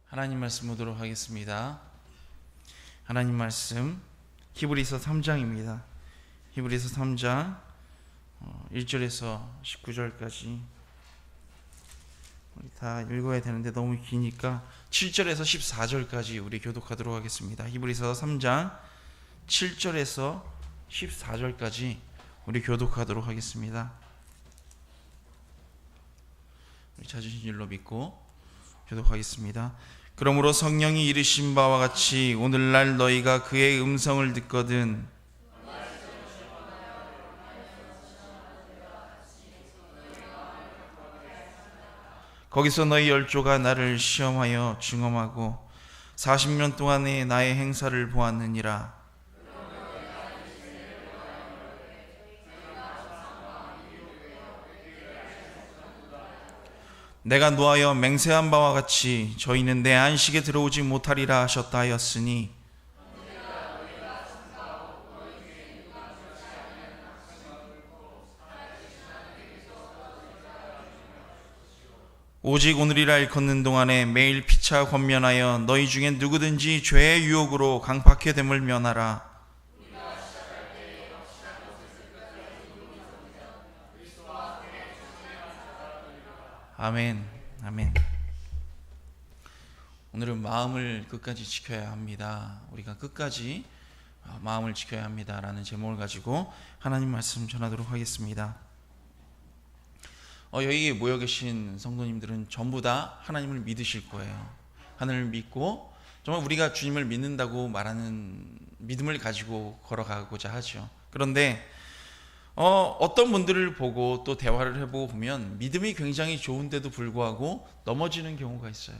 하나님 말씀 보도록 하겠습니다. 하나님 말씀 히브리서 3장입니다. 히브리서 3장 1절에서 19절까지 우리 다 읽어야 되는데 너무 기니까 7절에서 14절까지 우리 교독하도록 하겠습니다. 히브리서 3장 7절에서 14절까지 우리 교독하도록 하겠습니다. 우리 찾으신 줄로 믿고 교독하겠습니다. 그러므로 성령이 이르신 바와 같이 오늘날 너희가 그의 음성을 듣거든 거기서 너희 열조가 나를 시험하여 증험하고 40년 동안의 나의 행사를 보았느니라. 내가 노하여 맹세한 바와 같이 저희는 내 안식에 들어오지 못하리라 하셨다 하였으니 오직 오늘이라 일컫는 동안에 매일 피차 권면하여 너희 중에 누구든지 죄의 유혹으로 강팍해 됨을 면하라. 아멘. 아멘. 오늘은 마음을 끝까지 지켜야 합니다. 우리가 끝까지 마음을 지켜야 합니다라는 제목을 가지고 하나님 말씀 전하도록 하겠습니다. 여기 모여 계신 성도님들은 전부 다 하나님을 믿으실 거예요. 하나님을 믿고 정말 우리가 주님을 믿는다고 말하는 믿음을 가지고 걸어가고자 하죠. 그런데 어떤 분들을 보고 또 대화를 해보고 보면 믿음이 굉장히 좋은데도 불구하고 넘어지는 경우가 있어요.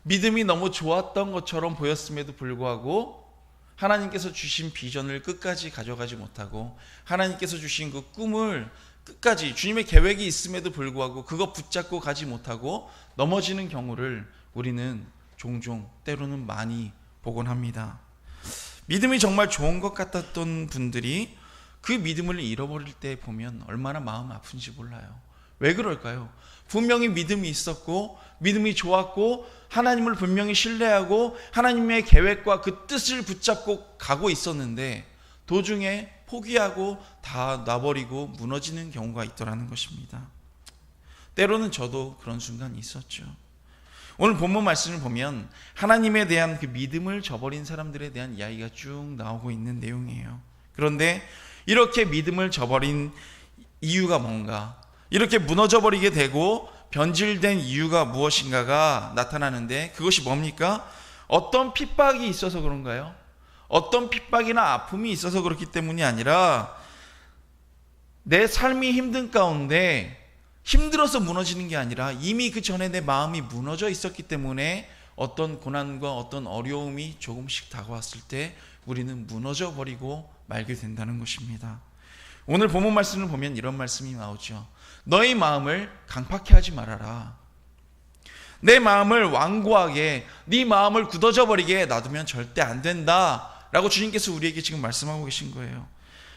믿음이 너무 좋았던 것처럼 보였음에도 불구하고 하나님께서 주신 비전을 끝까지 가져가지 못하고 하나님께서 주신 그 꿈을 끝까지 주님의 계획이 있음에도 불구하고 그거 붙잡고 가지 못하고 넘어지는 경우를 우리는 종종 때로는 많이 보곤 합니다. 믿음이 정말 좋은 것 같았던 분들이 그 믿음을 잃어버릴 때 보면 얼마나 마음 아픈지 몰라요. 왜 그럴까요? 분명히 믿음이 있었고 믿음이 좋았고 하나님을 분명히 신뢰하고 하나님의 계획과 그 뜻을 붙잡고 가고 있었는데 도중에 포기하고 다 놔버리고 무너지는 경우가 있더라는 것입니다. 때로는 저도 그런 순간이 있었죠. 오늘 본문 말씀을 보면 하나님에 대한 그 믿음을 저버린 사람들에 대한 이야기가 쭉 나오고 있는 내용이에요. 그런데 이렇게 믿음을 저버린 이유가 뭔가, 이렇게 무너져버리게 되고 변질된 이유가 무엇인가가 나타나는데 그것이 뭡니까? 어떤 핍박이 있어서 그런가요? 어떤 핍박이나 아픔이 있어서 그렇기 때문이 아니라 내 삶이 힘든 가운데 힘들어서 무너지는 게 아니라 이미 그 전에 내 마음이 무너져 있었기 때문에 어떤 고난과 어떤 어려움이 조금씩 다가왔을 때 우리는 무너져 버리고 말게 된다는 것입니다. 오늘 본문 말씀을 보면 이런 말씀이 나오죠. 너희 마음을 강팍해 하지 말아라. 내 마음을 완고하게, 네 마음을 굳어져 버리게 놔두면 절대 안 된다 라고 주님께서 우리에게 지금 말씀하고 계신 거예요.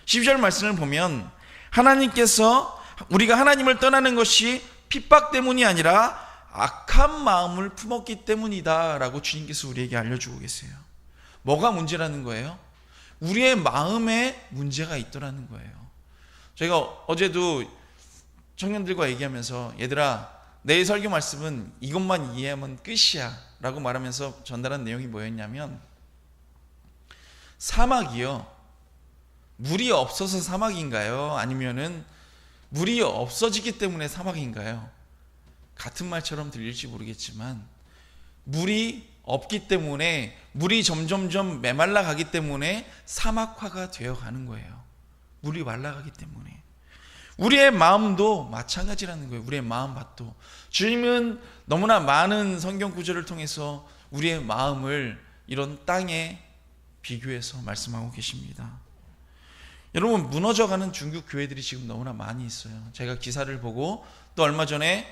12절 말씀을 보면 하나님께서 우리가 하나님을 떠나는 것이 핍박 때문이 아니라 악한 마음을 품었기 때문이다 라고 주님께서 우리에게 알려주고 계세요. 뭐가 문제라는 거예요? 우리의 마음에 문제가 있더라는 거예요. 저희가 어제도 청년들과 얘기하면서 얘들아 내일 설교 말씀은 이것만 이해하면 끝이야 라고 말하면서 전달한 내용이 뭐였냐면 사막이요, 물이 없어서 사막인가요? 아니면은 물이 없어지기 때문에 사막인가요? 같은 말처럼 들릴지 모르겠지만 물이 없기 때문에, 물이 점점점 메말라 가기 때문에 사막화가 되어 가는 거예요. 물이 말라가기 때문에. 우리의 마음도 마찬가지라는 거예요. 우리의 마음밭도. 주님은 너무나 많은 성경 구절을 통해서 우리의 마음을 이런 땅에 비교해서 말씀하고 계십니다. 여러분, 무너져가는 중국 교회들이 지금 너무나 많이 있어요. 제가 기사를 보고 또 얼마 전에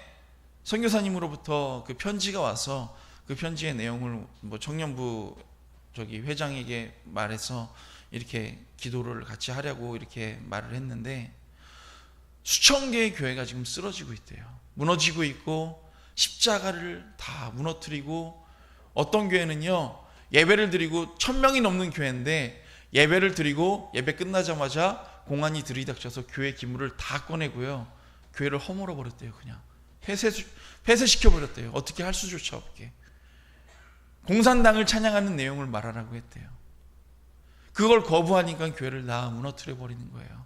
선교사님으로부터 그 편지가 와서 그 편지의 내용을 청년부 회장에게 말해서 이렇게 기도를 같이 하려고 이렇게 말을 했는데 수천 개의 교회가 지금 쓰러지고 있대요. 무너지고 있고 십자가를 다 무너뜨리고 어떤 교회는요, 예배를 드리고 1000명이 넘는 교회인데 예배를 드리고 예배 끝나자마자 공안이 들이닥쳐서 교회 기물을 다 꺼내고요, 교회를 허물어 버렸대요. 그냥 폐쇄시켜 버렸대요. 어떻게 할 수조차 없게. 공산당을 찬양하는 내용을 말하라고 했대요. 그걸 거부하니까 교회를 다 무너뜨려 버리는 거예요.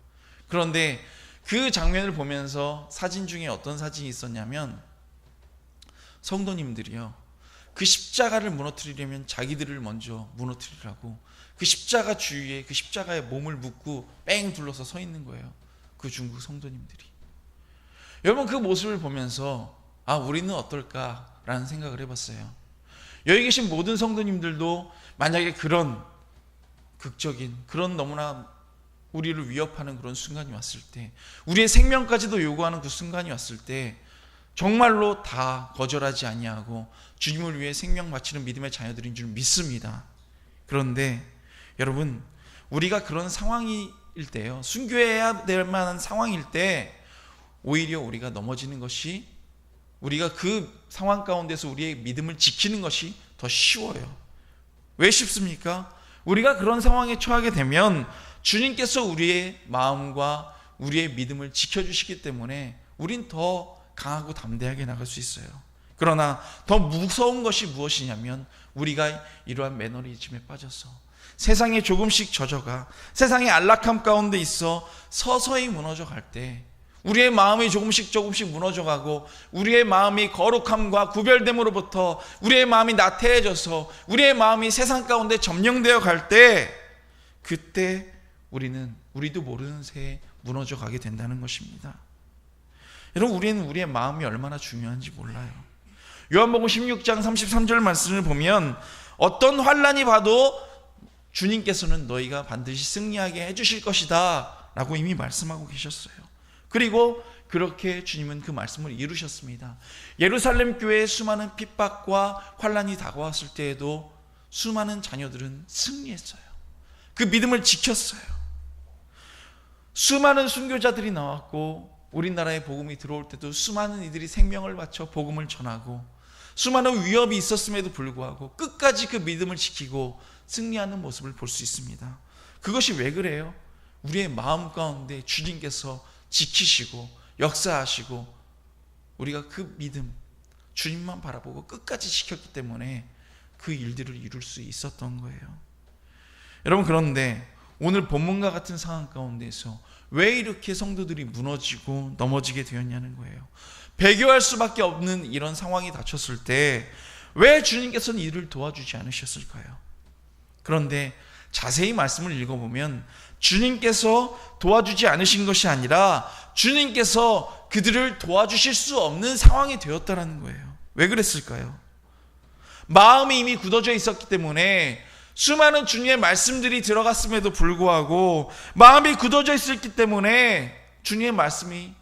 그런데 그 장면을 보면서 사진 중에 어떤 사진이 있었냐면, 성도님들이요, 그 십자가를 무너뜨리려면 자기들을 먼저 무너뜨리라고 그 십자가 주위에 그 십자가에 몸을 묶고 뺑 둘러서 서 있는 거예요. 그 중국 성도님들이. 여러분, 그 모습을 보면서 우리는 어떨까라는 생각을 해봤어요. 여기 계신 모든 성도님들도 만약에 그런 극적인, 그런 너무나 우리를 위협하는 그런 순간이 왔을 때, 우리의 생명까지도 요구하는 그 순간이 왔을 때 정말로 다 거절하지 아니하고 주님을 위해 생명 바치는 믿음의 자녀들인 줄 믿습니다. 그런데 여러분, 우리가 그런 상황일 때요, 순교해야 될 만한 상황일 때 오히려 우리가 넘어지는 것이, 우리가 그 상황 가운데서 우리의 믿음을 지키는 것이 더 쉬워요. 왜 쉽습니까? 우리가 그런 상황에 처하게 되면 주님께서 우리의 마음과 우리의 믿음을 지켜주시기 때문에 우린 더 강하고 담대하게 나갈 수 있어요. 그러나 더 무서운 것이 무엇이냐면, 우리가 이러한 매너리즘에 빠져서 세상에 조금씩 젖어가 세상의 안락함 가운데 있어 서서히 무너져 갈 때, 우리의 마음이 조금씩 무너져가고 우리의 마음이 거룩함과 구별됨으로부터 우리의 마음이 나태해져서 우리의 마음이 세상 가운데 점령되어 갈 때, 그때 우리도 모르는 새에 무너져 가게 된다는 것입니다. 여러분, 우리는 우리의 마음이 얼마나 중요한지 몰라요. 요한복음 16장 33절 말씀을 보면, 어떤 환난이 봐도 주님께서는 너희가 반드시 승리하게 해주실 것이다 라고 이미 말씀하고 계셨어요. 그리고 그렇게 주님은 그 말씀을 이루셨습니다. 예루살렘 교회에 수많은 핍박과 환난이 다가왔을 때에도 수많은 자녀들은 승리했어요. 그 믿음을 지켰어요. 수많은 순교자들이 나왔고, 우리나라에 복음이 들어올 때도 수많은 이들이 생명을 바쳐 복음을 전하고, 수많은 위협이 있었음에도 불구하고 끝까지 그 믿음을 지키고 승리하는 모습을 볼 수 있습니다. 그것이 왜 그래요? 우리의 마음 가운데 주님께서 지키시고 역사하시고, 우리가 그 믿음, 주님만 바라보고 끝까지 지켰기 때문에 그 일들을 이룰 수 있었던 거예요. 여러분, 그런데 오늘 본문과 같은 상황 가운데서 왜 이렇게 성도들이 무너지고 넘어지게 되었냐는 거예요. 배교할 수밖에 없는 이런 상황이 닥쳤을 때 왜 주님께서는 이를 도와주지 않으셨을까요? 그런데 자세히 말씀을 읽어보면 주님께서 도와주지 않으신 것이 아니라 주님께서 그들을 도와주실 수 없는 상황이 되었다는 거예요. 왜 그랬을까요? 마음이 이미 굳어져 있었기 때문에, 수많은 주님의 말씀들이 들어갔음에도 불구하고 마음이 굳어져 있었기 때문에 주님의 말씀이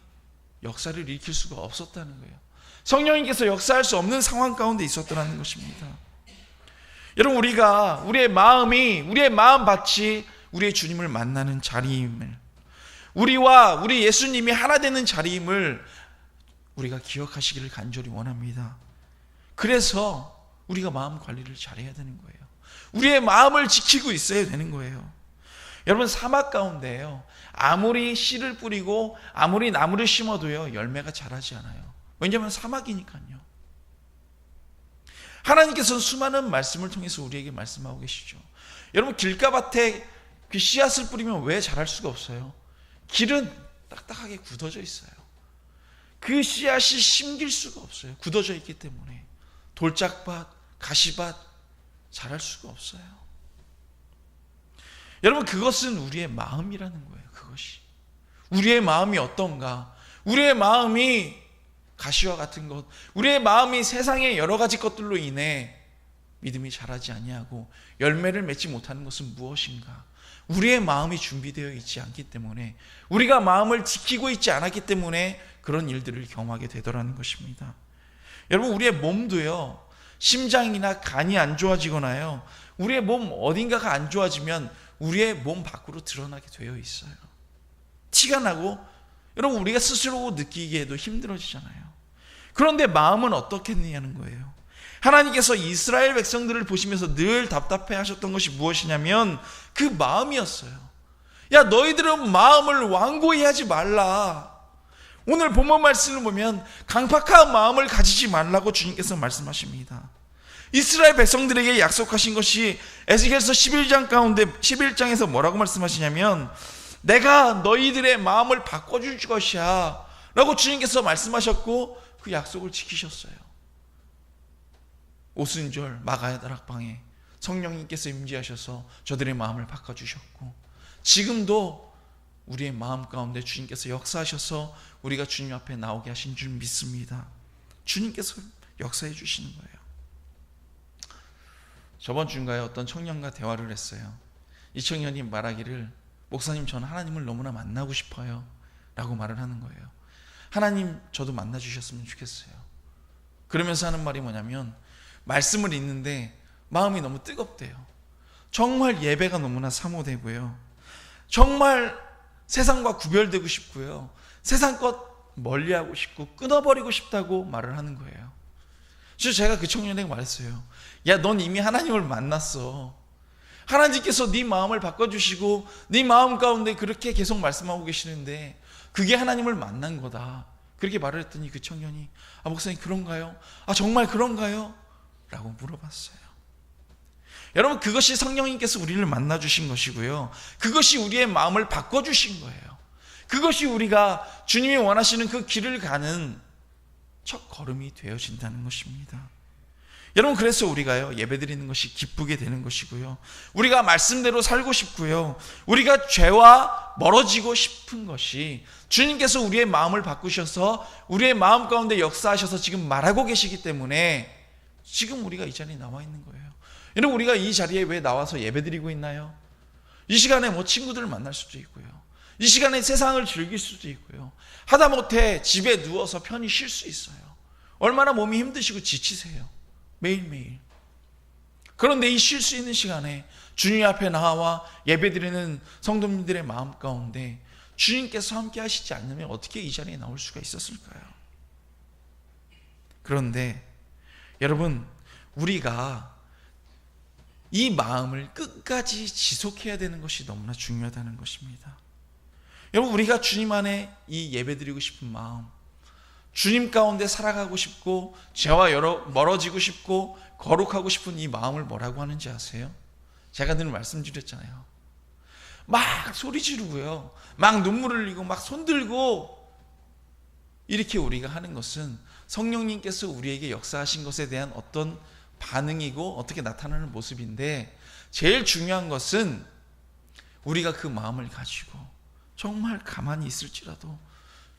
역사를 일으킬 수가 없었다는 거예요. 성령님께서 역사할 수 없는 상황 가운데 있었다는 것입니다. 여러분, 우리의 마음밭이 우리의 주님을 만나는 자리임을, 우리와 우리 예수님이 하나 되는 자리임을 우리가 기억하시기를 간절히 원합니다. 그래서 우리가 마음 관리를 잘해야 되는 거예요. 우리의 마음을 지키고 있어야 되는 거예요. 여러분, 사막 가운데요, 아무리 씨를 뿌리고 아무리 나무를 심어도요, 열매가 자라지 않아요. 왜냐하면 사막이니까요. 하나님께서는 수많은 말씀을 통해서 우리에게 말씀하고 계시죠. 여러분, 길가밭에 그 씨앗을 뿌리면 왜 자랄 수가 없어요? 길은 딱딱하게 굳어져 있어요. 그 씨앗이 심길 수가 없어요. 굳어져 있기 때문에. 돌짝밭, 가시밭 자랄 수가 없어요. 여러분, 그것은 우리의 마음이라는 거예요. 그것이 우리의 마음이 어떤가, 우리의 마음이 가시와 같은 것, 우리의 마음이 세상의 여러 가지 것들로 인해 믿음이 자라지 아니하고 열매를 맺지 못하는 것은 무엇인가? 우리의 마음이 준비되어 있지 않기 때문에, 우리가 마음을 지키고 있지 않았기 때문에 그런 일들을 경험하게 되더라는 것입니다. 여러분, 우리의 몸도요, 심장이나 간이 안 좋아지거나요, 우리의 몸 어딘가가 안 좋아지면 우리의 몸 밖으로 드러나게 되어 있어요. 티가 나고, 여러분, 우리가 스스로 느끼기에도 힘들어지잖아요. 그런데 마음은 어떻겠느냐는 거예요. 하나님께서 이스라엘 백성들을 보시면서 늘 답답해 하셨던 것이 무엇이냐면 그 마음이었어요. 야, 너희들은 마음을 완고히 하지 말라. 오늘 본문 말씀을 보면 강팍한 마음을 가지지 말라고 주님께서 말씀하십니다. 이스라엘 백성들에게 약속하신 것이 에스겔서 11장 가운데 11장에서 뭐라고 말씀하시냐면 내가 너희들의 마음을 바꿔줄 것이야 라고 주님께서 말씀하셨고 그 약속을 지키셨어요. 오순절 마가의 다락방에 성령님께서 임재하셔서 저들의 마음을 바꿔주셨고 지금도 우리의 마음 가운데 주님께서 역사하셔서 우리가 주님 앞에 나오게 하신 줄 믿습니다. 주님께서 역사해 주시는 거예요. 저번 주인가에 어떤 청년과 대화를 했어요. 이 청년이 말하기를 목사님 저는 하나님을 너무나 만나고 싶어요 라고 말을 하는 거예요. 하나님 저도 만나 주셨으면 좋겠어요. 그러면서 하는 말이 뭐냐면 말씀을 읽는데 마음이 너무 뜨겁대요. 정말 예배가 너무나 사모되고요. 정말 세상과 구별되고 싶고요. 세상 것 멀리하고 싶고 끊어버리고 싶다고 말을 하는 거예요. 그래서 제가 그 청년에게 말했어요. 야, 넌 이미 하나님을 만났어. 하나님께서 네 마음을 바꿔주시고 네 마음 가운데 그렇게 계속 말씀하고 계시는데 그게 하나님을 만난 거다. 그렇게 말을 했더니 그 청년이 아, 목사님 그런가요? 아, 정말 그런가요? 라고 물어봤어요. 여러분, 그것이 성령님께서 우리를 만나주신 것이고요. 그것이 우리의 마음을 바꿔주신 거예요. 그것이 우리가 주님이 원하시는 그 길을 가는 첫 걸음이 되어진다는 것입니다. 여러분, 그래서 우리가요 예배드리는 것이 기쁘게 되는 것이고요. 우리가 말씀대로 살고 싶고요. 우리가 죄와 멀어지고 싶은 것이 주님께서 우리의 마음을 바꾸셔서 우리의 마음 가운데 역사하셔서 지금 말하고 계시기 때문에 지금 우리가 이 자리에 나와 있는 거예요. 여러분, 우리가 이 자리에 왜 나와서 예배드리고 있나요? 이 시간에 뭐 친구들을 만날 수도 있고요. 이 시간에 세상을 즐길 수도 있고요. 하다못해 집에 누워서 편히 쉴 수 있어요. 얼마나 몸이 힘드시고 지치세요. 매일매일. 그런데 이 쉴 수 있는 시간에 주님 앞에 나와 예배드리는 성도님들의 마음 가운데 주님께서 함께 하시지 않으면 어떻게 이 자리에 나올 수가 있었을까요? 그런데 여러분, 우리가 이 마음을 끝까지 지속해야 되는 것이 너무나 중요하다는 것입니다. 여러분, 우리가 주님 안에 이 예배드리고 싶은 마음, 주님 가운데 살아가고 싶고 죄와 멀어지고 싶고 거룩하고 싶은 이 마음을 뭐라고 하는지 아세요? 제가 늘 말씀드렸잖아요. 막 소리 지르고요, 막 눈물 흘리고 막 손들고 이렇게 우리가 하는 것은 성령님께서 우리에게 역사하신 것에 대한 어떤 반응이고 어떻게 나타나는 모습인데, 제일 중요한 것은 우리가 그 마음을 가지고 정말 가만히 있을지라도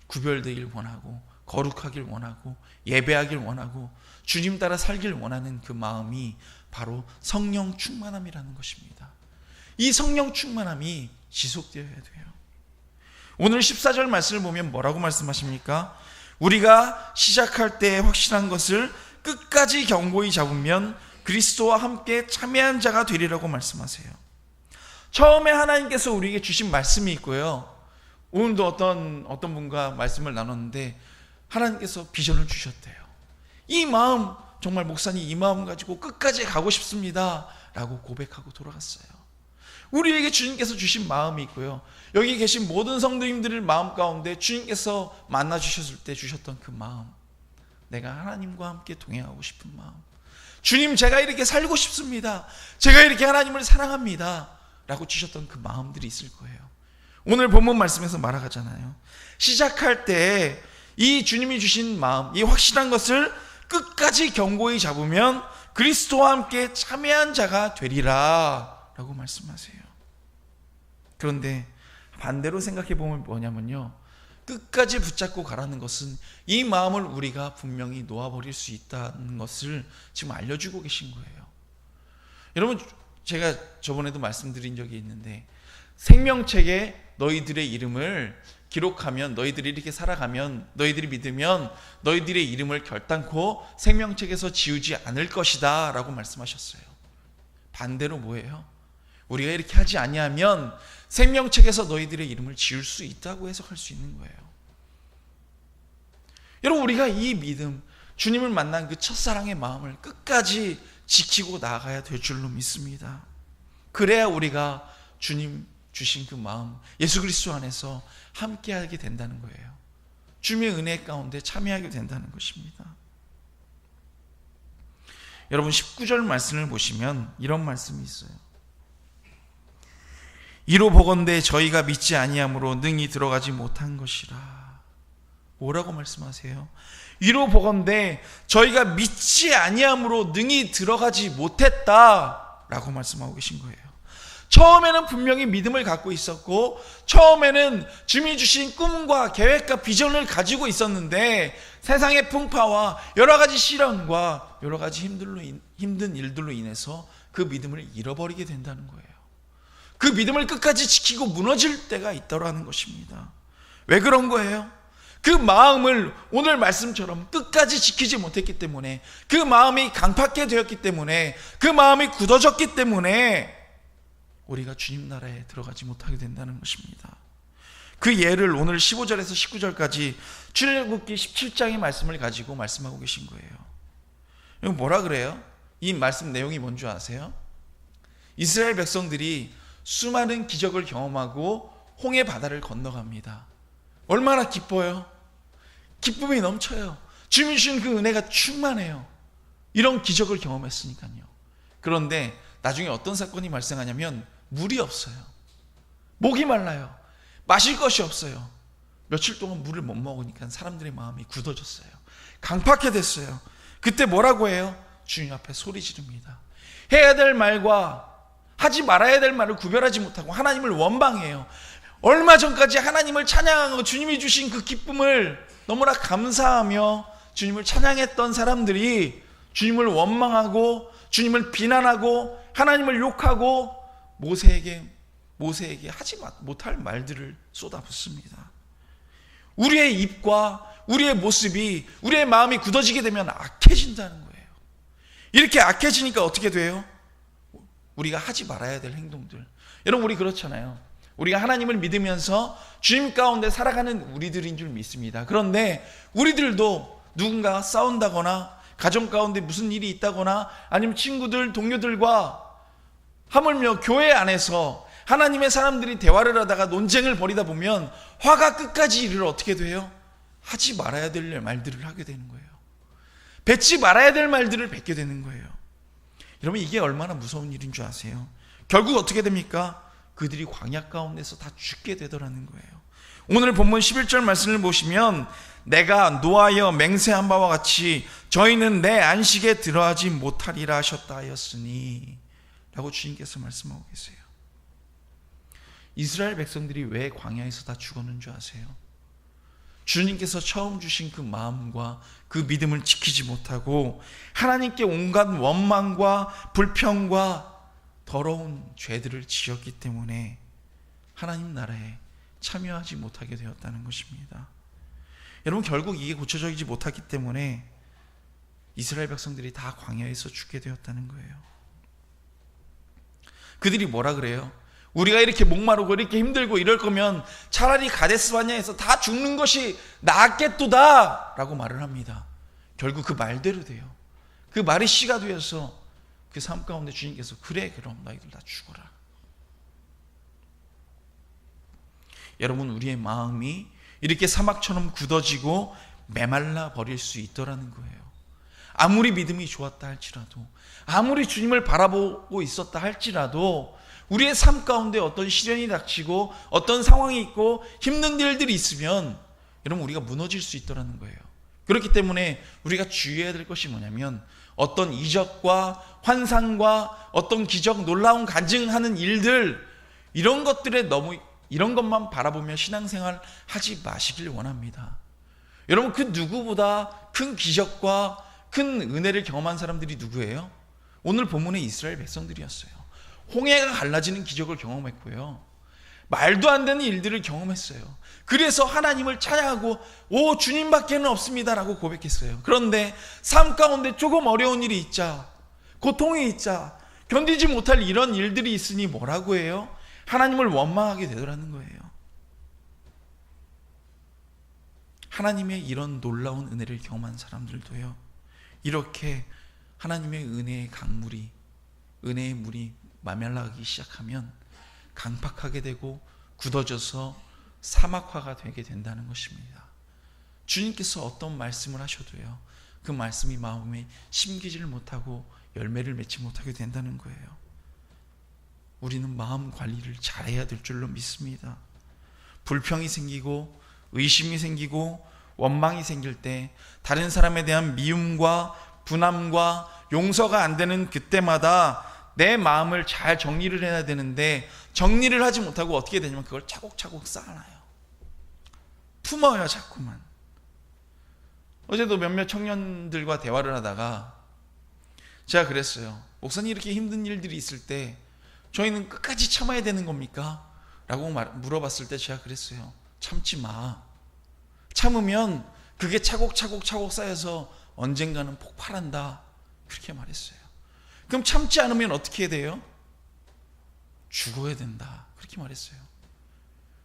구별되길 원하고 거룩하길 원하고 예배하길 원하고 주님 따라 살길 원하는 그 마음이 바로 성령 충만함이라는 것입니다. 이 성령 충만함이 지속되어야 돼요. 오늘 14절 말씀을 보면 뭐라고 말씀하십니까? 우리가 시작할 때 확실한 것을 끝까지 견고히 잡으면 그리스도와 함께 참여한 자가 되리라고 말씀하세요. 처음에 하나님께서 우리에게 주신 말씀이 있고요. 오늘도 어떤 분과 말씀을 나눴는데 하나님께서 비전을 주셨대요. 이 마음, 정말 목사님 이 마음 가지고 끝까지 가고 싶습니다 라고 고백하고 돌아갔어요. 우리에게 주님께서 주신 마음이 있고요. 여기 계신 모든 성도님들의 마음 가운데 주님께서 만나 주셨을 때 주셨던 그 마음, 내가 하나님과 함께 동행하고 싶은 마음, 주님 제가 이렇게 살고 싶습니다, 제가 이렇게 하나님을 사랑합니다 라고 주셨던 그 마음들이 있을 거예요. 오늘 본문 말씀에서 말하잖아요. 시작할 때 이 주님이 주신 마음, 이 확실한 것을 끝까지 견고히 잡으면 그리스도와 함께 참여한 자가 되리라 라고 말씀하세요. 그런데 반대로 생각해 보면 뭐냐면요, 끝까지 붙잡고 가라는 것은 이 마음을 우리가 분명히 놓아버릴 수 있다는 것을 지금 알려주고 계신 거예요. 여러분, 제가 저번에도 말씀드린 적이 있는데 생명책에 너희들의 이름을 기록하면, 너희들이 이렇게 살아가면, 너희들이 믿으면 너희들의 이름을 결단코 생명책에서 지우지 않을 것이다 라고 말씀하셨어요. 반대로 뭐예요? 우리가 이렇게 하지 아니하면 생명책에서 너희들의 이름을 지울 수 있다고 해석할 수 있는 거예요. 여러분, 우리가 이 믿음, 주님을 만난 그 첫사랑의 마음을 끝까지 지키고 나아가야 될 줄로 믿습니다. 그래야 우리가 주님 주신 그 마음, 예수 그리스도 안에서 함께하게 된다는 거예요. 주님의 은혜 가운데 참여하게 된다는 것입니다. 여러분 19절 말씀을 보시면 이런 말씀이 있어요. 이로 보건대 저희가 믿지 아니함으로 능히 들어가지 못한 것이라. 뭐라고 말씀하세요? 이로 보건대 저희가 믿지 아니함으로 능히 들어가지 못했다라고 말씀하고 계신 거예요. 처음에는 분명히 믿음을 갖고 있었고, 처음에는 주님이 주신 꿈과 계획과 비전을 가지고 있었는데, 세상의 풍파와 여러 가지 시련과 여러 가지 힘든 일들로 인해서 그 믿음을 잃어버리게 된다는 거예요. 그 믿음을 끝까지 지키고 무너질 때가 있다라는 것입니다. 왜 그런 거예요? 그 마음을 오늘 말씀처럼 끝까지 지키지 못했기 때문에, 그 마음이 강팍해 되었기 때문에, 그 마음이 굳어졌기 때문에 우리가 주님 나라에 들어가지 못하게 된다는 것입니다. 그 예를 오늘 15절에서 19절까지 출애굽기 17장의 말씀을 가지고 말씀하고 계신 거예요. 이거 뭐라 그래요? 이 말씀 내용이 뭔지 아세요? 이스라엘 백성들이 수많은 기적을 경험하고 홍해 바다를 건너갑니다. 얼마나 기뻐요? 기쁨이 넘쳐요. 주님 주신 그 은혜가 충만해요. 이런 기적을 경험했으니까요. 그런데 나중에 어떤 사건이 발생하냐면 물이 없어요. 목이 말라요. 마실 것이 없어요. 며칠 동안 물을 못 먹으니까 사람들의 마음이 굳어졌어요. 강팍해 됐어요. 그때 뭐라고 해요? 주님 앞에 소리 지릅니다. 해야 될 말과 하지 말아야 될 말을 구별하지 못하고 하나님을 원망해요. 얼마 전까지 하나님을 찬양하고 주님이 주신 그 기쁨을 너무나 감사하며 주님을 찬양했던 사람들이 주님을 원망하고 주님을 비난하고 하나님을 욕하고 모세에게 하지 못할 말들을 쏟아붓습니다. 우리의 입과 우리의 모습이, 우리의 마음이 굳어지게 되면 악해진다는 거예요. 이렇게 악해지니까 어떻게 돼요? 우리가 하지 말아야 될 행동들. 여러분, 우리 그렇잖아요. 우리가 하나님을 믿으면서 주님 가운데 살아가는 우리들인 줄 믿습니다. 그런데 우리들도 누군가 싸운다거나 가정 가운데 무슨 일이 있다거나 아니면 친구들, 동료들과 하물며 교회 안에서 하나님의 사람들이 대화를 하다가 논쟁을 벌이다 보면 화가 끝까지 이르러 어떻게 돼요? 하지 말아야 될 말들을 하게 되는 거예요. 뱉지 말아야 될 말들을 뱉게 되는 거예요. 여러분, 이게 얼마나 무서운 일인 줄 아세요? 결국 어떻게 됩니까? 그들이 광야 가운데서 다 죽게 되더라는 거예요. 오늘 본문 11절 말씀을 보시면 내가 노하여 맹세한 바와 같이 저희는 내 안식에 들어가지 못하리라 하셨다 하였으니 라고 주님께서 말씀하고 계세요. 이스라엘 백성들이 왜 광야에서 다 죽었는 줄 아세요? 주님께서 처음 주신 그 마음과 그 믿음을 지키지 못하고 하나님께 온갖 원망과 불평과 더러운 죄들을 지었기 때문에 하나님 나라에 참여하지 못하게 되었다는 것입니다. 여러분, 결국 이게 고쳐지지 못했기 때문에 이스라엘 백성들이 다 광야에서 죽게 되었다는 거예요. 그들이 뭐라 그래요? 우리가 이렇게 목마르고 이렇게 힘들고 이럴 거면 차라리 가데스 바냐에서 다 죽는 것이 낫겠도다 라고 말을 합니다. 결국 그 말대로 돼요. 그 말이 씨가 되어서 그 삶 가운데 주님께서 그래 그럼 너희들 다 죽어라. 여러분, 우리의 마음이 이렇게 사막처럼 굳어지고 메말라 버릴 수 있더라는 거예요. 아무리 믿음이 좋았다 할지라도, 아무리 주님을 바라보고 있었다 할지라도 우리의 삶 가운데 어떤 시련이 닥치고 어떤 상황이 있고 힘든 일들이 있으면 여러분, 우리가 무너질 수 있더라는 거예요. 그렇기 때문에 우리가 주의해야 될 것이 뭐냐면 어떤 이적과 환상과 어떤 기적, 놀라운 간증하는 일들, 이런 것들에 너무 이런 것만 바라보며 신앙생활 하지 마시길 원합니다. 여러분, 그 누구보다 큰 기적과 큰 은혜를 경험한 사람들이 누구예요? 오늘 본문의 이스라엘 백성들이었어요. 홍해가 갈라지는 기적을 경험했고요. 말도 안 되는 일들을 경험했어요. 그래서 하나님을 찬양하고 오 주님밖에는 없습니다라고 고백했어요. 그런데 삶 가운데 조금 어려운 일이 있자, 고통이 있자, 견디지 못할 이런 일들이 있으니 뭐라고 해요? 하나님을 원망하게 되더라는 거예요. 하나님의 이런 놀라운 은혜를 경험한 사람들도요, 이렇게 하나님의 은혜의 강물이, 은혜의 물이 마멜라가기 시작하면 강팍하게 되고 굳어져서 사막화가 되게 된다는 것입니다. 주님께서 어떤 말씀을 하셔도요, 그 말씀이 마음에 심기지를 못하고 열매를 맺지 못하게 된다는 거예요. 우리는 마음 관리를 잘해야 될 줄로 믿습니다. 불평이 생기고 의심이 생기고 원망이 생길 때, 다른 사람에 대한 미움과 분함과 용서가 안 되는 그때마다 내 마음을 잘 정리를 해야 되는데, 정리를 하지 못하고 어떻게 되냐면 그걸 차곡차곡 쌓아놔요. 품어요, 자꾸만. 어제도 몇몇 청년들과 대화를 하다가 제가 그랬어요. 목사님, 이렇게 힘든 일들이 있을 때 저희는 끝까지 참아야 되는 겁니까? 라고 물어봤을 때 제가 그랬어요. 참지 마. 참으면 그게 차곡차곡 쌓여서 언젠가는 폭발한다. 그렇게 말했어요. 그럼 참지 않으면 어떻게 해야 돼요? 죽어야 된다. 그렇게 말했어요.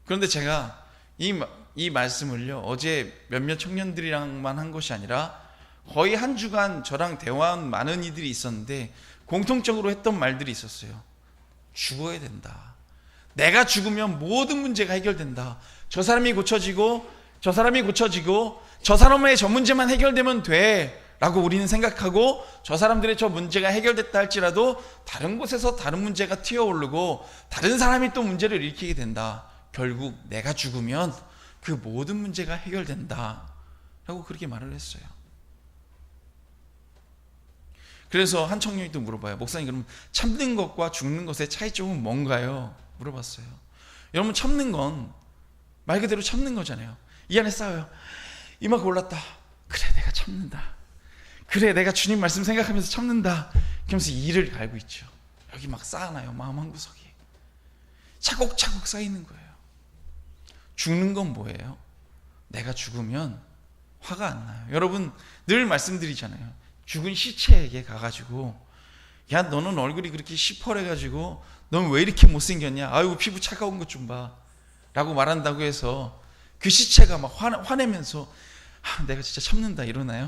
그런데 제가 이 말씀을요, 어제 몇몇 청년들이랑만 한 것이 아니라 거의 한 주간 저랑 대화한 많은 이들이 있었는데 공통적으로 했던 말들이 있었어요. 죽어야 된다. 내가 죽으면 모든 문제가 해결된다. 저 사람이 고쳐지고 저 사람이 고쳐지고 저 사람의 저 문제만 해결되면 돼 라고 우리는 생각하고, 저 사람들의 저 문제가 해결됐다 할지라도 다른 곳에서 다른 문제가 튀어오르고 다른 사람이 또 문제를 일으키게 된다. 결국 내가 죽으면 그 모든 문제가 해결된다 라고 그렇게 말을 했어요. 그래서 한 청년이 또 물어봐요. 목사님, 그럼 참는 것과 죽는 것의 차이점은 뭔가요? 물어봤어요. 여러분, 참는 건 말 그대로 참는 거잖아요. 이 안에 싸워요. 이마가 올랐다. 그래, 내가 참는다. 그래, 내가 주님 말씀 생각하면서 참는다. 그러면서 이를 갈고 있죠. 여기 막 쌓아놔요. 마음 한구석에 차곡차곡 쌓이는 거예요. 죽는 건 뭐예요? 내가 죽으면 화가 안 나요. 여러분, 늘 말씀드리잖아요. 죽은 시체에게 가가지고, 야, 너는 얼굴이 그렇게 시퍼래가지고 넌 왜 이렇게 못생겼냐? 아이고, 피부 차가운 것 좀 봐 라고 말한다고 해서 그 시체가 막 화내면서 내가 진짜 참는다 이러나요?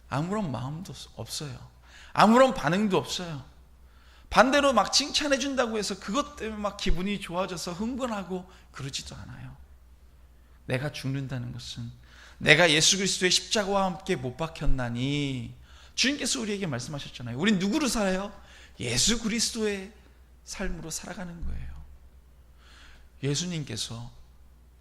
아무런 마음도 없어요. 아무런 반응도 없어요. 반대로 막 칭찬해 준다고 해서 그것 때문에 막 기분이 좋아져서 흥분하고 그러지도 않아요. 내가 죽는다는 것은 내가 예수 그리스도의 십자가와 함께 못 박혔나니, 주님께서 우리에게 말씀하셨잖아요. 우린 누구로 살아요? 예수 그리스도의 삶으로 살아가는 거예요. 예수님께서,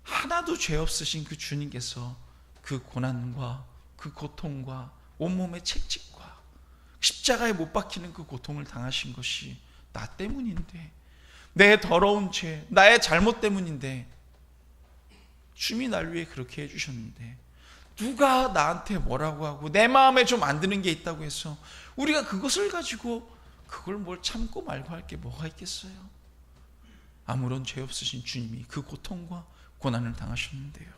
하나도 죄 없으신 그 주님께서 그 고난과 그 고통과 온몸의 채찍과 십자가에 못 박히는 그 고통을 당하신 것이 나 때문인데, 내 더러운 죄, 나의 잘못 때문인데, 주님이 날 위해 그렇게 해주셨는데 누가 나한테 뭐라고 하고 내 마음에 좀 안 드는 게 있다고 해서 우리가 그것을 가지고 그걸 뭘 참고 말고 할 게 뭐가 있겠어요? 아무런 죄 없으신 주님이 그 고통과 고난을 당하셨는데요.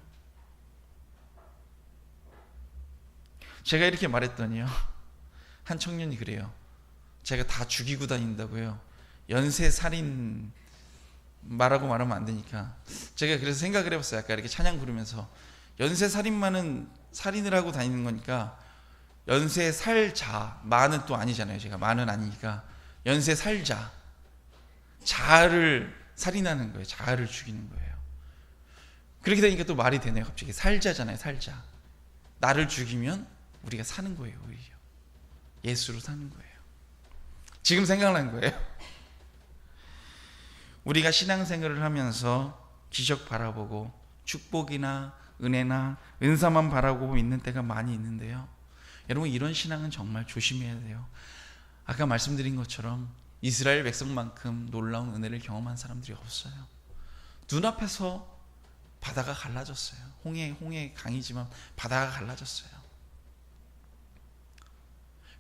제가 이렇게 말했더니요, 한 청년이 그래요. 제가 다 죽이고 다닌다고요. 연쇄살인 말하고 말하면 안 되니까 제가 그래서 생각을 해봤어요. 아까 이렇게 찬양 부르면서 연쇄살인마는 살인을 하고 다니는 거니까 연쇄살자, 마는 또 아니잖아요. 제가 마는 아니니까 연쇄살자, 자아를 살인하는 거예요. 자아를 죽이는 거예요. 그렇게 되니까 또 말이 되네요. 갑자기 살자잖아요. 살자. 나를 죽이면 우리가 사는 거예요. 오히려 예수로 사는 거예요. 지금 생각난 거예요. 우리가 신앙생활을 하면서 기적 바라보고 축복이나 은혜나 은사만 바라보고 있는 때가 많이 있는데요, 여러분, 이런 신앙은 정말 조심해야 돼요. 아까 말씀드린 것처럼 이스라엘 백성만큼 놀라운 은혜를 경험한 사람들이 없어요. 눈앞에서 바다가 갈라졌어요. 홍해 강이지만 바다가 갈라졌어요.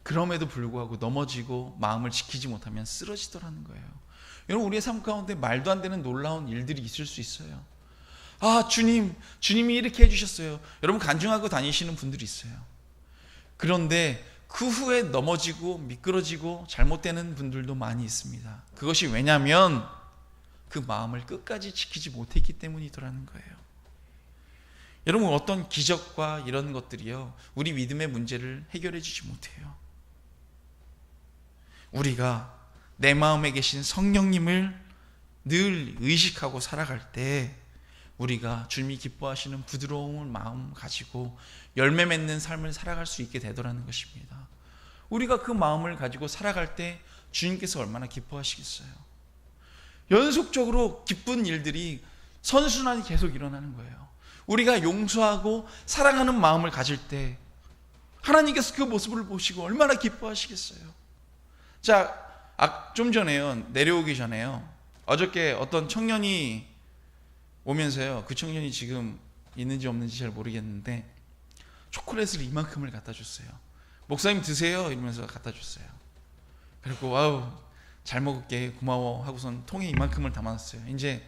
그럼에도 불구하고 넘어지고 마음을 지키지 못하면 쓰러지더라는 거예요. 여러분, 우리의 삶 가운데 말도 안 되는 놀라운 일들이 있을 수 있어요. 아, 주님이 이렇게 해주셨어요. 여러분, 간증하고 다니시는 분들이 있어요. 그런데 그 후에 넘어지고 미끄러지고 잘못되는 분들도 많이 있습니다. 그것이 왜냐하면 그 마음을 끝까지 지키지 못했기 때문이더라는 거예요. 여러분, 어떤 기적과 이런 것들이요, 우리 믿음의 문제를 해결해 주지 못해요. 우리가 내 마음에 계신 성령님을 늘 의식하고 살아갈 때 우리가 주님이 기뻐하시는 부드러운 마음 가지고 열매 맺는 삶을 살아갈 수 있게 되더라는 것입니다. 우리가 그 마음을 가지고 살아갈 때 주님께서 얼마나 기뻐하시겠어요. 연속적으로 기쁜 일들이 선순환이 계속 일어나는 거예요. 우리가 용서하고 사랑하는 마음을 가질 때 하나님께서 그 모습을 보시고 얼마나 기뻐하시겠어요. 자, 좀 전에요, 내려오기 전에요, 어저께 어떤 청년이 오면서요, 그 청년이 지금 있는지 없는지 잘 모르겠는데 초콜릿을 이만큼을 갖다 줬어요. 목사님 드세요 이러면서 갖다 줬어요. 그리고 와우, 잘 먹을게, 고마워 하고선 통에 이만큼을 담았어요. 이제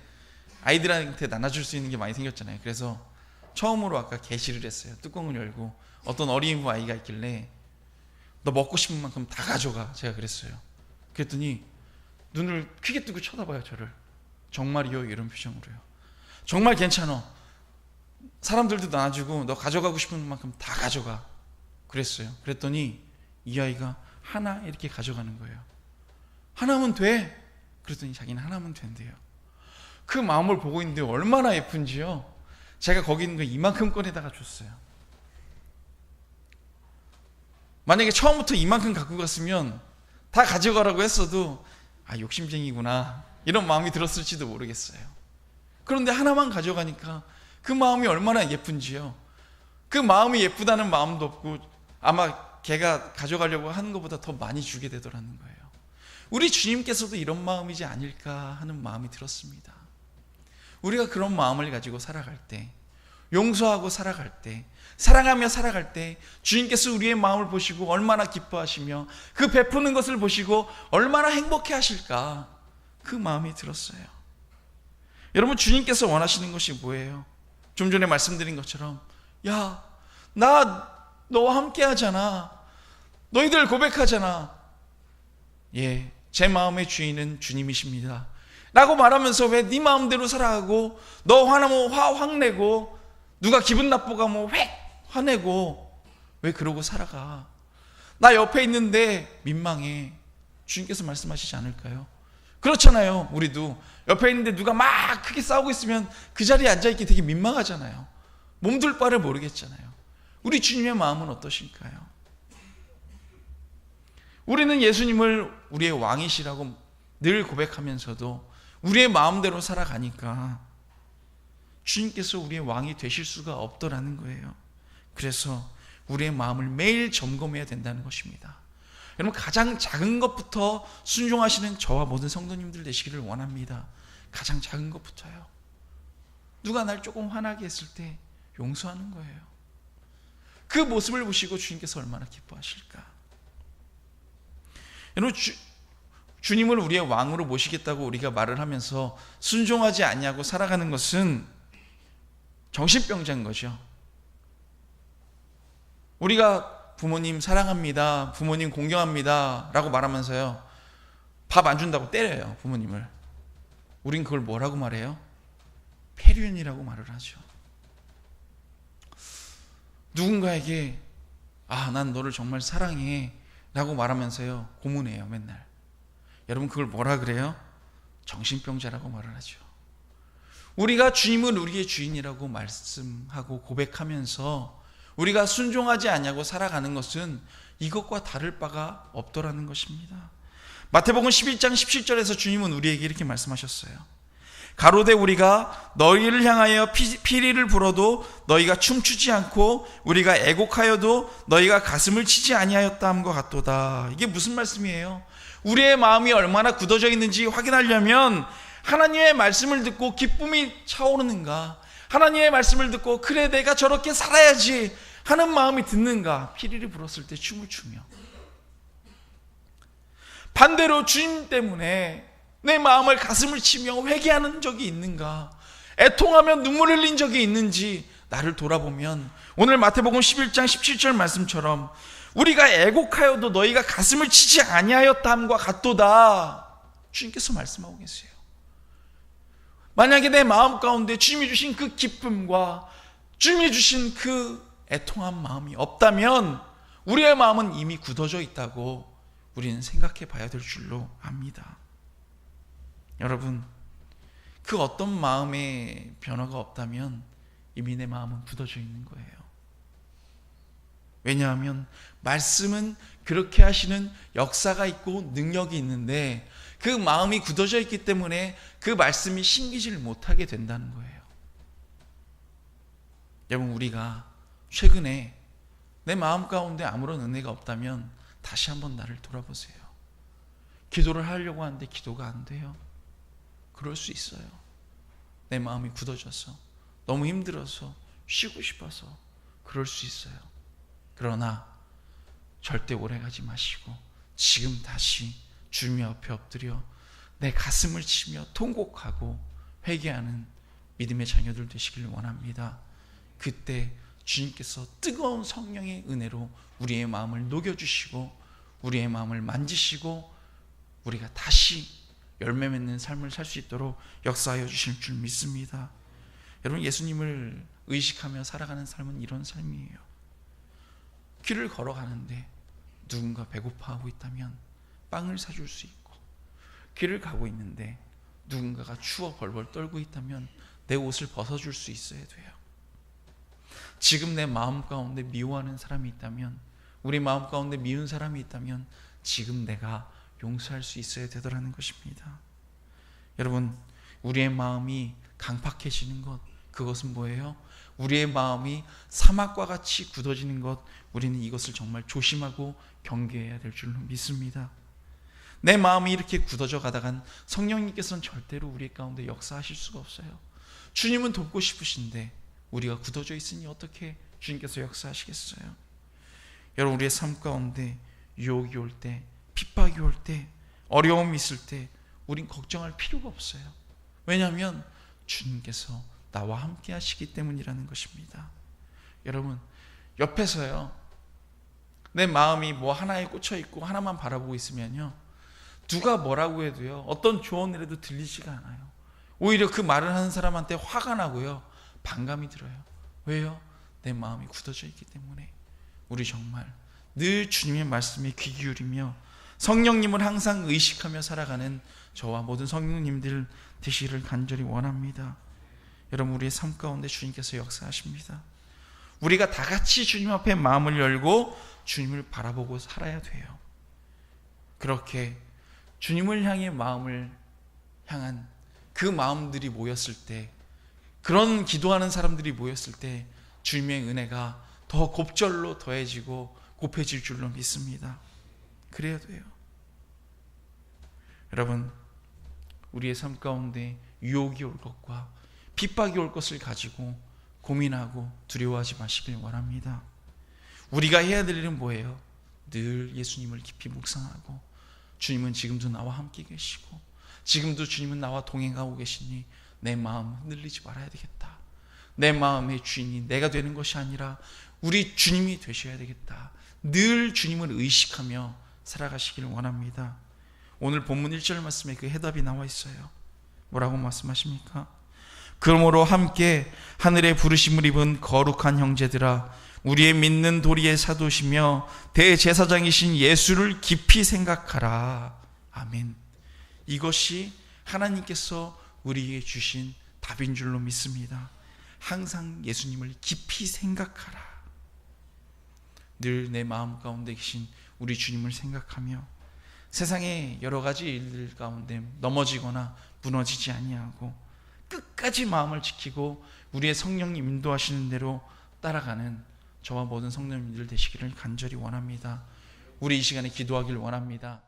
아이들한테 나눠줄 수 있는 게 많이 생겼잖아요. 그래서 처음으로 아까 게시를 했어요. 뚜껑을 열고 어떤 어린 아이가 있길래 너 먹고 싶은 만큼 다 가져가, 제가 그랬어요. 그랬더니 눈을 크게 뜨고 쳐다봐요, 저를. 정말이요? 이런 표정으로요. 정말 괜찮아, 사람들도 나눠주고 너 가져가고 싶은 만큼 다 가져가, 그랬어요. 그랬더니 이 아이가 하나 이렇게 가져가는 거예요. 하나면 돼? 그랬더니 자기는 하나면 된대요. 그 마음을 보고 있는데 얼마나 예쁜지요. 제가 거기 있는 거 이만큼 꺼내다가 줬어요. 만약에 처음부터 이만큼 갖고 갔으면 다 가져가라고 했어도 아, 욕심쟁이구나 이런 마음이 들었을지도 모르겠어요. 그런데 하나만 가져가니까 그 마음이 얼마나 예쁜지요. 그 마음이 예쁘다는 마음도 없고 아마 걔가 가져가려고 하는 것보다 더 많이 주게 되더라는 거예요. 우리 주님께서도 이런 마음이지 아닐까 하는 마음이 들었습니다. 우리가 그런 마음을 가지고 살아갈 때, 용서하고 살아갈 때, 사랑하며 살아갈 때 주님께서 우리의 마음을 보시고 얼마나 기뻐하시며 그 베푸는 것을 보시고 얼마나 행복해 하실까, 그 마음이 들었어요. 여러분, 주님께서 원하시는 것이 뭐예요? 좀 전에 말씀드린 것처럼, 야, 나 너와 함께 하잖아, 너희들 고백하잖아, 예, 제 마음의 주인은 주님이십니다 라고 말하면서 왜 네 마음대로 살아가고, 너 화나면 화 확 내고, 누가 기분 나쁘가 뭐 획 화내고, 왜 그러고 살아가? 나 옆에 있는데 민망해. 주님께서 말씀하시지 않을까요? 그렇잖아요. 우리도 옆에 있는데 누가 막 크게 싸우고 있으면 그 자리에 앉아있기 되게 민망하잖아요. 몸둘 바를 모르겠잖아요. 우리 주님의 마음은 어떠실까요? 우리는 예수님을 우리의 왕이시라고 늘 고백하면서도 우리의 마음대로 살아가니까 주님께서 우리의 왕이 되실 수가 없더라는 거예요. 그래서 우리의 마음을 매일 점검해야 된다는 것입니다. 여러분, 가장 작은 것부터 순종하시는 저와 모든 성도님들 되시기를 원합니다. 가장 작은 것부터요. 누가 날 조금 화나게 했을 때 용서하는 거예요. 그 모습을 보시고 주님께서 얼마나 기뻐하실까. 여러분, 주님을 우리의 왕으로 모시겠다고 우리가 말을 하면서 순종하지 않냐고 살아가는 것은 정신병자인 거죠. 우리가 부모님 사랑합니다, 부모님 공경합니다 라고 말하면서요, 밥 안 준다고 때려요, 부모님을. 우린 그걸 뭐라고 말해요? 폐륜이라고 말을 하죠. 누군가에게 아, 난 너를 정말 사랑해 라고 말하면서요, 고문해요, 맨날. 여러분, 그걸 뭐라 그래요? 정신병자라고 말을 하죠. 우리가 주님은 우리의 주인이라고 말씀하고 고백하면서 우리가 순종하지 않냐고 살아가는 것은 이것과 다를 바가 없더라는 것입니다. 마태복음 11장 17절에서 주님은 우리에게 이렇게 말씀하셨어요. 가로되 우리가 너희를 향하여 피리를 불어도 너희가 춤추지 않고 우리가 애곡하여도 너희가 가슴을 치지 아니하였다 함과 같도다. 이게 무슨 말씀이에요? 우리의 마음이 얼마나 굳어져 있는지 확인하려면 하나님의 말씀을 듣고 기쁨이 차오르는가, 하나님의 말씀을 듣고 그래 내가 저렇게 살아야지 하는 마음이 드는가, 피리를 불었을 때 춤을 추며. 반대로 주님 때문에 내 마음을 가슴을 치며 회개하는 적이 있는가, 애통하며 눈물 흘린 적이 있는지 나를 돌아보면 오늘 마태복음 11장 17절 말씀처럼 우리가 애곡하여도 너희가 가슴을 치지 아니하였다 함과 같도다. 주님께서 말씀하고 계세요. 만약에 내 마음 가운데 주님이 주신 그 기쁨과 주님이 주신 그 애통한 마음이 없다면 우리의 마음은 이미 굳어져 있다고 우리는 생각해 봐야 될 줄로 압니다. 여러분, 그 어떤 마음의 변화가 없다면 이미 내 마음은 굳어져 있는 거예요. 왜냐하면 말씀은 그렇게 하시는 역사가 있고 능력이 있는데 그 마음이 굳어져 있기 때문에 그 말씀이 신기지를 못하게 된다는 거예요. 여러분, 우리가 최근에 내 마음 가운데 아무런 은혜가 없다면 다시 한번 나를 돌아보세요. 기도를 하려고 하는데 기도가 안 돼요. 그럴 수 있어요. 내 마음이 굳어져서 너무 힘들어서 쉬고 싶어서 그럴 수 있어요. 그러나 절대 오래가지 마시고 지금 다시 주님 앞에 엎드려 내 가슴을 치며 통곡하고 회개하는 믿음의 자녀들 되시길 원합니다. 그때 주님께서 뜨거운 성령의 은혜로 우리의 마음을 녹여주시고 우리의 마음을 만지시고 우리가 다시 열매 맺는 삶을 살 수 있도록 역사하여 주실 줄 믿습니다. 여러분, 예수님을 의식하며 살아가는 삶은 이런 삶이에요. 길을 걸어가는데 누군가 배고파하고 있다면 빵을 사줄 수 있고, 길을 가고 있는데 누군가가 추워 벌벌 떨고 있다면 내 옷을 벗어줄 수 있어야 돼요. 지금 내 마음 가운데 미워하는 사람이 있다면, 우리 마음 가운데 미운 사람이 있다면 지금 내가 용서할 수 있어야 되더라는 것입니다. 여러분, 우리의 마음이 강팍해지는 것, 그것은 뭐예요? 우리의 마음이 사막과 같이 굳어지는 것, 우리는 이것을 정말 조심하고 경계해야 될 줄로 믿습니다. 내 마음이 이렇게 굳어져 가다간 성령님께서는 절대로 우리 가운데 역사하실 수가 없어요. 주님은 돕고 싶으신데 우리가 굳어져 있으니 어떻게 주님께서 역사하시겠어요? 여러분, 우리의 삶 가운데 유혹이 올 때, 핍박이 올 때, 어려움이 있을 때 우린 걱정할 필요가 없어요. 왜냐하면 주님께서 나와 함께 하시기 때문이라는 것입니다. 여러분, 옆에서요, 내 마음이 뭐 하나에 꽂혀 있고 하나만 바라보고 있으면요, 누가 뭐라고 해도요, 어떤 조언을 해도 들리지가 않아요. 오히려 그 말을 하는 사람한테 화가 나고요, 반감이 들어요. 왜요? 내 마음이 굳어져 있기 때문에. 우리 정말 늘 주님의 말씀에 귀 기울이며 성령님을 항상 의식하며 살아가는 저와 모든 성령님들 되시기를 간절히 원합니다. 여러분, 우리의 삶 가운데 주님께서 역사하십니다. 우리가 다 같이 주님 앞에 마음을 열고 주님을 바라보고 살아야 돼요. 그렇게 주님을 향해 마음을 향한 그 마음들이 모였을 때, 그런 기도하는 사람들이 모였을 때 주님의 은혜가 더 곱절로 더해지고 곱해질 줄로 믿습니다. 그래야 돼요. 여러분, 우리의 삶 가운데 유혹이 올 것과 핍박이 올 것을 가지고 고민하고 두려워하지 마시길 원합니다. 우리가 해야 될 일은 뭐예요? 늘 예수님을 깊이 묵상하고, 주님은 지금도 나와 함께 계시고 지금도 주님은 나와 동행하고 계시니 내 마음 흔들리지 말아야 되겠다. 내 마음의 주인이 내가 되는 것이 아니라 우리 주님이 되셔야 되겠다. 늘 주님을 의식하며 살아가시기를 원합니다. 오늘 본문 1절 말씀에 그 해답이 나와 있어요. 뭐라고 말씀하십니까? 그러므로 함께 하늘의 부르심을 입은 거룩한 형제들아, 우리의 믿는 도리의 사도시며 대제사장이신 예수를 깊이 생각하라. 아멘. 이것이 하나님께서 우리에게 주신 답인 줄로 믿습니다. 항상 예수님을 깊이 생각하라. 늘 내 마음 가운데 계신 우리 주님을 생각하며 세상의 여러 가지 일들 가운데 넘어지거나 무너지지 아니하고 끝까지 마음을 지키고 우리의 성령님 인도하시는 대로 따라가는 저와 모든 성도님들 되시기를 간절히 원합니다. 우리 이 시간에 기도하길 원합니다.